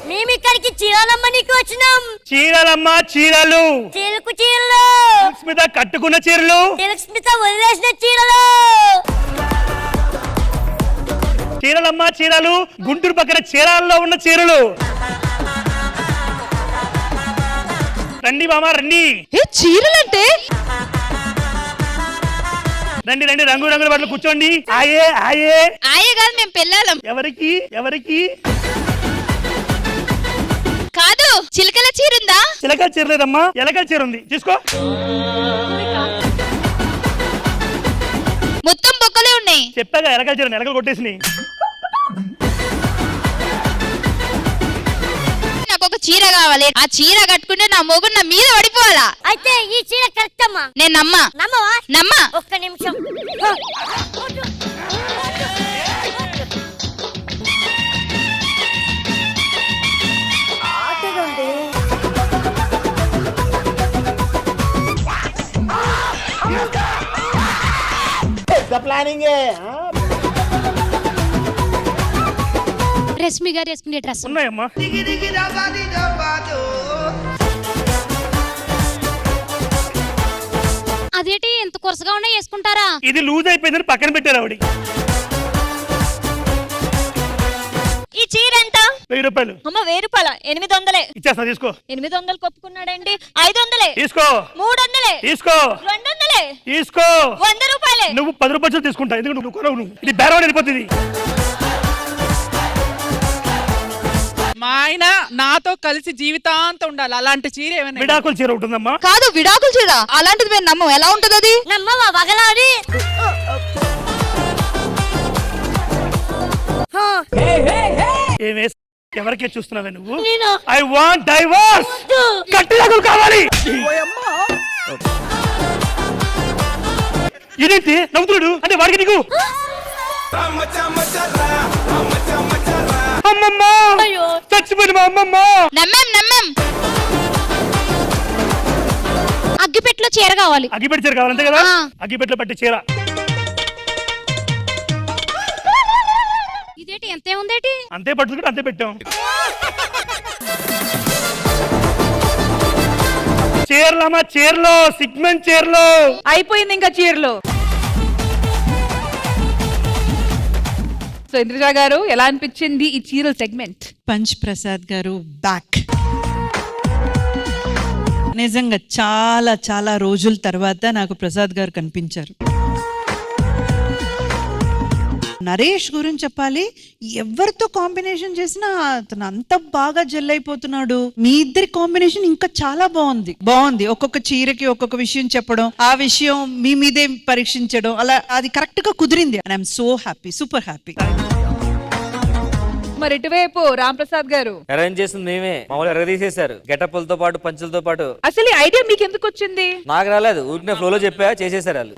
మేమిక్కడికి చీరలమ్మనికి వచ్చినాం. చీరలమ్మ చీరలు, చిలుకు చీరలు, స్మిత కట్టుకున్న చీరలు, స్మిత వదిలేసిన చీరలు. చీరలమ్మ చీరలు, గుంటూరు పక్కన చీరాల్లో ఉన్న చీరలు. రండి మామ రండి. చీరలంటే రండి రండి, రంగు రంగుల బట్టలు కూర్చోండి. ఆయే ఆయే ఆయే కాదు, మేము పెళ్ళాలం. ఎవరికి ఎవరికి? కాదు, చిలకల చీర ఉందా? చిలకల చీర లేదమ్మా, ఎలకల చీర ఉంది, తీసుకో. మొత్తం బొక్కలే ఉన్నాయి. చెప్పాగా ఎలకల చీర, ఎలకలు కొట్టేసినాయి. నాకు ఒక చీర కావాలి. ఆ చీర కట్టుకుంటే నా మొగుడు నా మీద పడిపోవాలా? అయితే ఈ చీర కరెక్ట్ అమ్మా. నేను నమ్మా. నమ్మవా? నమ్మా. ఒక్క నిమిషం. రష్మి గారు వేసుకునే డ్రెస్ ఉన్నాయమ్మా. అదేంటి ఎంత కొరసగా ఉన్నా వేసుకుంటారా? ఇది లూజ్ అయిపోయిందని పక్కన పెట్టారు ఆవిడ. ఈ చీర ఎంత? 1000 రూపాయలు. అమ్మ 1000 రూపాయల? 800 ఇచ్చేస్తా, తీసుకో. 800 కొప్పుకున్నాడండి. 500 తీసుకో. 300 తీసుకో. 200 తీసుకో. 100 రూపాయలే. నువ్వు 10 రూపాయలు తీసుకుంటా, ఎందుకంటే నువ్వు కొనవు. నువ్వు ఇది బేరవాడు వెళ్ళిపోతుంది. మా ఆయన నాతో కలిసి జీవితాంతం ఉండాలి. అలాంటి చీర ఏమైనా? విడాకుల చీర ఉంటుందమ్మా. కాదు, విడాకుల చీర అలాంటిది మేము నమ్మం. ఎలా ఉంటది అది? నమ్మవా వగలాడి? ఏమే ఎవరికే చూస్తున్నావే నువ్వు? I want divorce. కట్టిలాగులు కావాలి. ఇదేంటి నవ్వుతున్నాడు? అంటే వాడికి నీకు అమ్మమ్మ చచ్చిపోయింది మా అమ్మమ్మ. నమ్మం నమ్మం. అగ్గిపెట్టలో చీర కావాలి. అగ్గిపెట్టి చీర కావాలి, అంతే కదా? అగ్గిపెట్టలో పట్టి చీర. ఇదేంటి ఎంతే ఉందేటి? అంతే పట్టుకుంటే అంతే పెట్టాం. చీరలమ్మా చీరలో, సిగ్మెంట్ చీరలో అయిపోయింది ఇంకా చీరలు. సో ఇంద్రజ గారు, ఎలా అనిపించింది ఈ చీరల సెగ్మెంట్? పంచ్ ప్రసాద్ గారు బ్యాక్. నిజంగా చాలా చాలా రోజుల తర్వాత నాకు ప్రసాద్ గారు కనిపించారు. నరేష్ గురించి చెప్పాలి, ఎవరితో కాంబినేషన్ చేసినా అతను అంత బాగా జెల్ అయిపోతున్నాడు. మీ ఇద్దరి కాంబినేషన్ ఇంకా చాలా బాగుంది. ఒక్కొక్క చీరకి ఒక్కొక్క విషయం చెప్పడం, ఆ విషయం మీ మీదే పరీక్షించడం, అలా అది కరెక్ట్ గా కుదిరింది. And I'm so happy, super happy. మరి ఇటువైపు రామ్ ప్రసాద్ గారు అరేంజ్ చేసింది మేమే. మామూలు ఎరగదీసేశారు గెటప్పులతో పాటు, పంచులతో పాటు. అసలు ఈ ఐడియా మీకు ఎందుకు వచ్చింది? నాకు రాలేదు, ఊరికే ఫ్లోలో చెప్పా, చేసేసారు వాళ్ళు.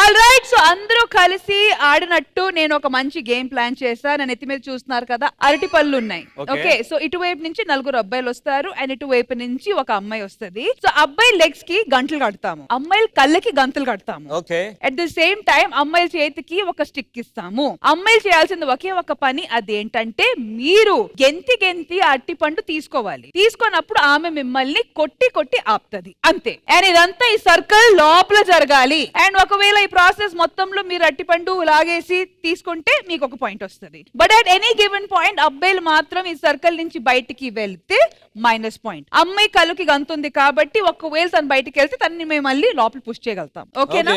ఆల్ రైట్, సో అందరూ కలిసి ఆడినట్టు నేను ఒక మంచి గేమ్ ప్లాన్ చేశా. నేను ఎత్తి మీద చూస్తున్నారు కదా, అరటి పళ్ళు ఉన్నాయి. ఓకే, సో ఇటువైపు నుంచి 4 అబ్బాయిలు వస్తారు అండ్ ఇటువైపు నుంచి ఒక అమ్మాయి వస్తుంది. సో అబ్బాయి లెగ్స్ కి గంటలు కడతాము, అమ్మాయిల కళ్ళకి గంతలు కడతాము. Okay, at the same time అమ్మాయిల చేతికి ఒక స్టిక్ ఇస్తాము. అమ్మాయిలు చేయాల్సింది ఒకే ఒక పని, అదేంటంటే మీరు గెంతి గెంతి అరటి పండు తీసుకోవాలి. తీసుకున్నప్పుడు ఆమె మిమ్మల్ని కొట్టి కొట్టి ఆపుతుంది, అంతే. అండ్ ఇదంతా ఈ సర్కిల్ లోపల జరగాలి. అండ్ ఒకవేళ ఈ ప్రాసెస్ మొత్తంలో మీరు అరటిపండు లాగేసి తీసుకుంటే మీకు ఒక పాయింట్ వస్తుంది. But at any given point అబ్బాయిలు మాత్రం ఈ సర్కిల్ నుంచి బయటికి వెళ్తే మైనస్ పాయింట్. అమ్మాయి కళ్ళకి గంతుంది కాబట్టి ఒకవేళ తను బయటికి వెళ్తే తనని మేము మళ్ళీ లోపల పుష్ చేయగలుగుతాం. ఓకేనా?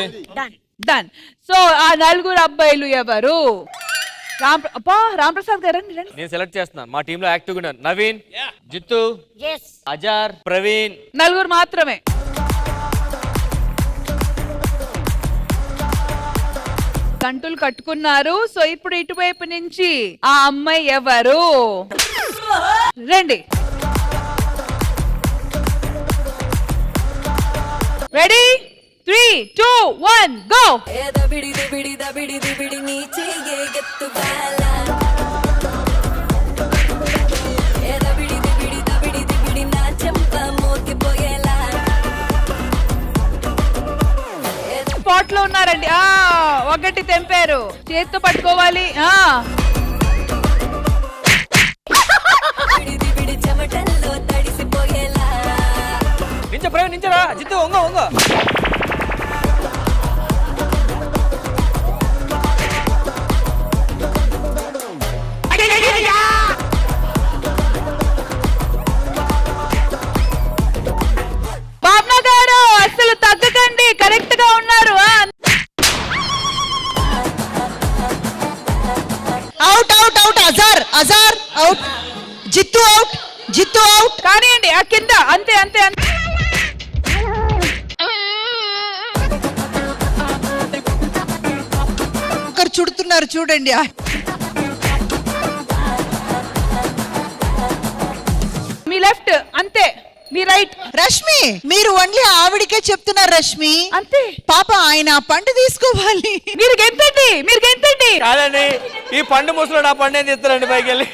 డన్. సో ఆ 4 అబ్బాయిలు ఎవరు? రామ్ ప్రసాద్ గారు నేను సెలెక్ట్ చేస్తున్నాను. మా టీమ్ లో యాక్టివ్ ఉన్నారు నవీన్, జిత్తు, అజార్, ప్రవీణ్. 4 మాత్రమే. గంటలు కట్టుకున్నారు. సో ఇప్పుడు ఇటువైపు నుంచి ఆ అమ్మాయి ఎవరు? రండి. రెడీ? 3, 2, 1 గో. లో ఉన్నారండి. ఒకటి తెంపారు, చేత్తో పట్టుకోవాలి. నించ ప్రవీణ్ నించరా జిత్తు ఒంగో ఒంగో. బాబ్నా గారు అసలు తగ్గకండి, కరెక్ట్ గా ఉన్నారు. Out out out. Azhar Azhar out. Jittu out. Jittu out. కానివ్వండి, ఆ కింద అంతే అంతే అంతే. ఒకరు చుడుతున్నారు చూడండి. మీ లెఫ్ట్ అంతే, మీ రైట్ రష్మి, మీరు ఓన్లీ ఆవిడికే చెప్తున్నారు రష్మి. అంతే. పాప ఆయన ఆ పండు తీసుకోవాలి. మీరు గెంతండి, మీరు గెంతండి. కాదండి, ఈ పండు ముసలోడు ఆ పండు ఏం చేస్తారండి పైకి వెళ్ళి.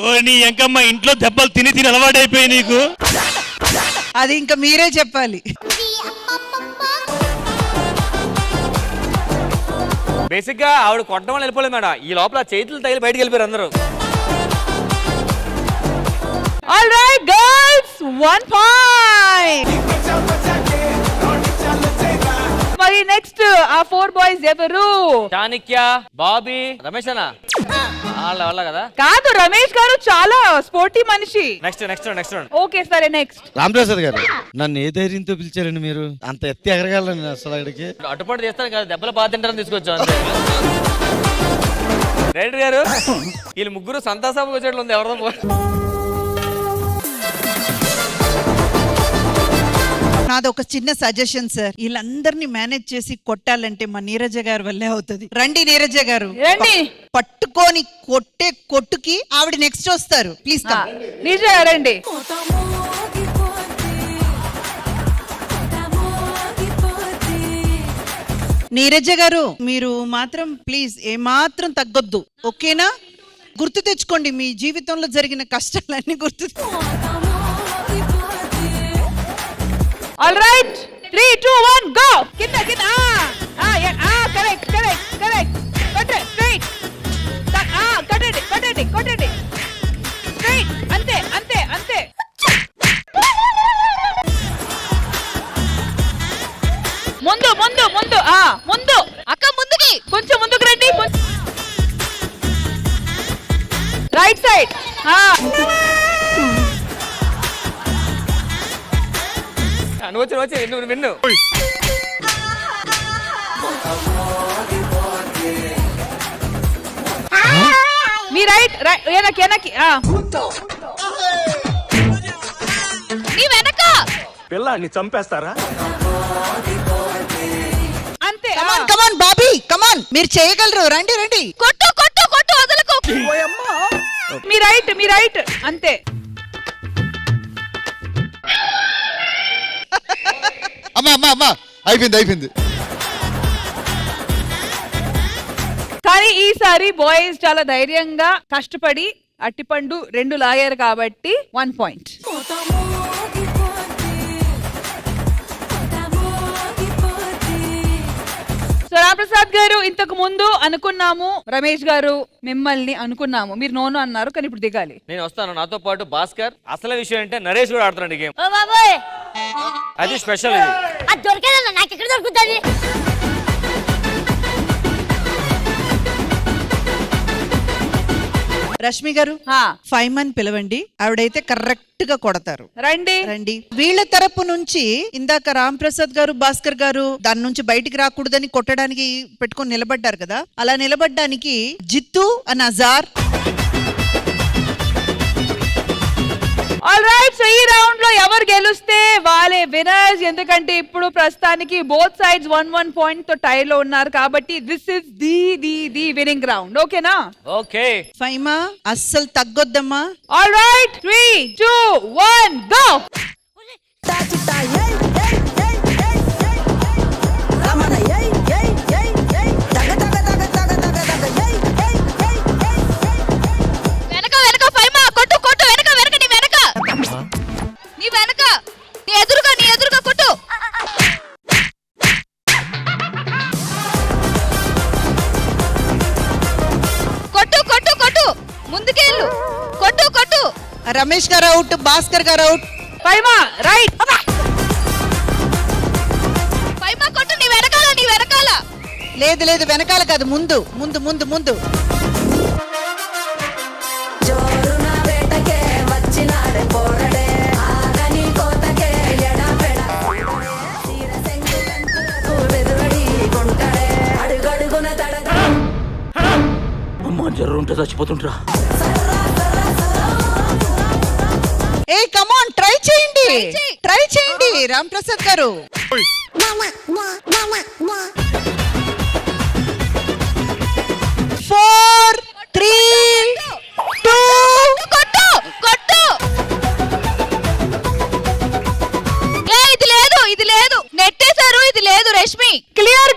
ఓ నీ ఎంకమ్మ, ఇంట్లో దెబ్బలు తిని తిని అలవాటైపోయి నీకు. అది ఇంకా మీరే చెప్పాలి. బేసిక్ గా ఆవిడ కొట్టడం వల్ల వెళ్ళిపోలేదు మేడం, ఈ లోపల చేతులు తగిలి బయటకు వెళ్ళిపోయారు అందరూ. All right girls, 1 point. మరి నెక్స్ట్ ఆ 4 బాయ్స్ ఎవరు? చాణక్య, బాబీ, రమేష్ అన్న వాళ్ళ కదా. కాదు, రమేష్ గారు చాలా స్పోర్టీ మనిషి. నెక్స్ట్ నెక్స్ట్ నెక్స్ట్ ఓకే సరే, నెక్స్ట్ రామప్రసాద్ గారు, నన్ను ఏ ధైర్యంతో పిలిచారండి మీరు? అంత ఎత్తి ఎగరగలను అసలు అక్కడికి. అటుపాటు చేస్తాను కదా, దెబ్బలు బాగా తింటారని తీసుకొచ్చాం అంతే. రైడర్ గారు, వీళ్ళు ముగ్గురు సంతాసాపు వచ్చేట్లు ఉంది ఎవరితో. నాది ఒక చిన్న సజెషన్ సార్, వీళ్ళందరినీ మేనేజ్ చేసి కొట్టాలంటే మా నీరజ గారి వల్లే అవుతుంది. రండి నీరజ గారు, రండి. పట్టుకొని కొట్టే కొట్టుకి ఆవిడ నెక్స్ట్ వస్తారు. ప్లీజ్ నిజం రండి. నీరజ గారు, మీరు మాత్రం ప్లీజ్ ఏమాత్రం తగ్గొద్దు, ఓకేనా? గుర్తు తెచ్చుకోండి, మీ జీవితంలో జరిగిన కష్టాలన్నీ గుర్తు. All right, 3 2 1 go. కింద కింద. Correct correct correct. కొట్టే స్ట్రైట్. కొట్టండి కొట్టండి కొట్టండి స్ట్రైట్. అంతే అంతే అంతే. ముందు ముందు ముందు ముందు. అక్క ముందుకి. కొంచెం ముందుకు రండి. Right side. నువ్వు వచ్చి విన్ను విన్ను. మీ రైట్ వెనక్కి వెనక్కి. నీ వెనక. పిల్లాన్ని చంపేస్తారా? అంతే. కమాన్ బాబీ, కమాన్, మీరు చేయగలరు. రండి రండి. కొట్టు కొట్టు కొట్టు వదలకు. మీ రైట్ మీ రైట్. అంతే. అమ్మా అమ్మా అమ్మా, అయిపోయింది అయిపోయింది. కానీ ఈసారి బాయ్స్ చాలా ధైర్యంగా కష్టపడి అట్టిపండు 2 లాగారు కాబట్టి 1 పాయింట్. సో రామప్రసాద్ గారు, ఇంతకు ముందు అనుకున్నాము, రమేష్ గారు మిమ్మల్ని అనుకున్నాము, మీరు నోను అన్నారు, కానీ ఇప్పుడు దిగాలి. నేను వస్తాను, నాతో పాటు భాస్కర్. అసలు విషయం అంటే నరేష్ కూడా ఆడుతున్నాడు గేమ్. ఓ బాబోయ్, అది స్పెషల్. ఇది అది దొరికేదన్నా నాకు ఎక్కడ దొరుకుతుంది? రష్మి గారు, ఫైమన్ పిలవండి, ఆవిడైతే కరెక్ట్ గా కొడతారు. రండి రండి. వీళ్ళ తరపు నుంచి ఇందాక రామ్ ప్రసాద్ గారు, భాస్కర్ గారు దాని నుంచి బయటికి రాకూడదని కొట్టడానికి పెట్టుకొని నిలబడ్డారు కదా, అలా నిలబడ్డానికి Jittu and Azhar. All right, so ఈ రౌండ్ లో ఎవరు గెలుస్తే వాళ్ళే విన్నర్స్. ఎందుకంటే ఇప్పుడు ప్రస్తుతానికి బోత్ సైడ్స్ 1-1 పాయింట్ తో టై లో ఉన్నారు కాబట్టి this is the winnowing round. ఓకేనా? ఓకే. ఫైమా అస్సలు తగ్గొద్దమ్మా. All right, 3 2 1 go. వెనక వెనక ఫైమా, కొట్టు కొట్టు వెనక వెనక రమేష్ గారు అవుట్, భాస్కర్ గారు అవుట్. పైమా రైట్. పైమా కొట్టు, నీ వెనకాల, నీ వెనకాల. లేదు లేదు, వెనకాల కాదు, ముందు ముందు ముందు ముందు. ఏ కమాన్, ట్రై చేయండి, ట్రై చేయండి రామ్ ప్రసాద్ గారు. 4, 3, 2. కొట్టు కొట్టు. ఏ, ఇది లేదు, ఇది లేదు, నెట్టేశారు, ఇది లేదు. రష్మి క్లియర్